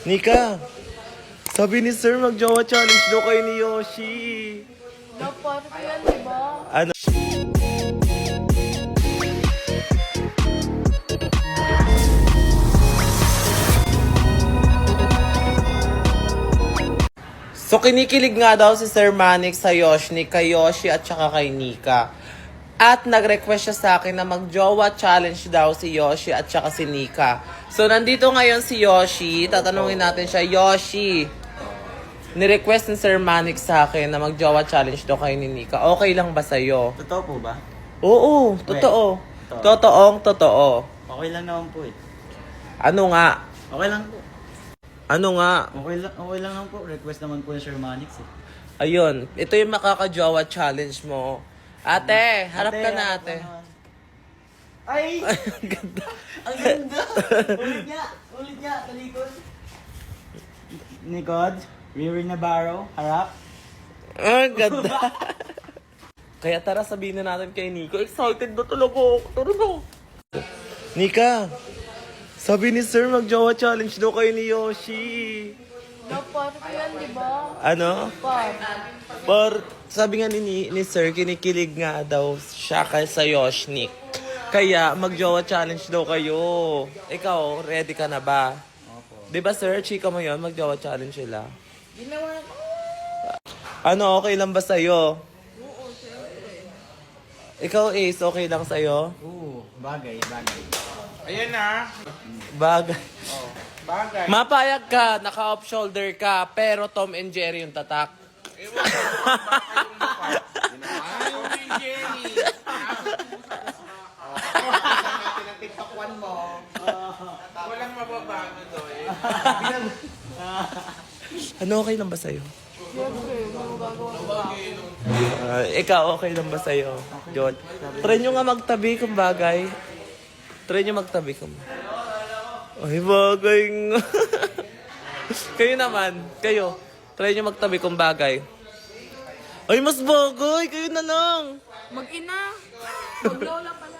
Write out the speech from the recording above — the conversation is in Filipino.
Nika, sabi ni Sir mag-jowa challenge daw kayo ni Yoshi. Dapat ko yan, di ba? Ano? So kinikilig nga daw si Sir Manik sa Yoshi, kay Yoshi at saka kay Nika. At nag-request siya sa akin na mag-jowa challenge daw si Yoshi at saka si Nika. So nandito ngayon si Yoshi, tatanungin natin siya, Yoshi, ni-request ni Sir Manik sa akin na mag-jowa challenge daw kayo ni Nika. Okay lang ba sa'yo? Totoo po ba? Oo, totoo. Totoong totoo. Okay lang naman po eh. Ano nga? Okay lang po. Ano nga? Okay lang naman po. Request naman po ni Sir Manix eh. Ayun, ito yung makaka-jowa challenge mo. Ate, harap ka na harap ate. naman. Ay! Ang ganda. Ang ganda! Ulit niya! Ulit niya! Talikod! Nikod, Riri Navarro, harap. Ang ganda. Kaya tara sabihin na natin kay Nico. Excited na talaga ako. Tara na. Nika, sabi ni Sir mag-jowa challenge daw kayo ni Yoshi. Dapat ko yan, di ba? Ano? Sabi nga ni Sir, kinikilig nga daw siya kay sa Yoshnik. Kaya mag-jowa challenge daw kayo. Ikaw, ready ka na ba? Opo. Di ba Sir, chika mo yun, mag-jowa challenge sila. Ginawa ko. Ano, okay lang ba sa'yo? Ikaw, Ace, okay lang sa'yo? Oo, bagay. Ayan na. Bagay. Bagay. Mapayag ka, naka-off shoulder ka, pero Tom and Jerry yung tatak. Ewan ko kung baka yung mukha. Ayaw ni Jenny. Saan natin ang tiktakwan mo? Walang mababago doon. Ano, okay lang ba sa'yo? Siyempre, magagawa ko. Ikaw, okay lang ba sa'yo? John? Try nyo nga magtabi kung bagay. Try nyo magtabi kung... Ay, bagay nga. Kayo naman, kayo. Try nyo magtabi kung bagay. Ay, mas bagay. Kayo na lang. Mag-ina. Mag-lola pala.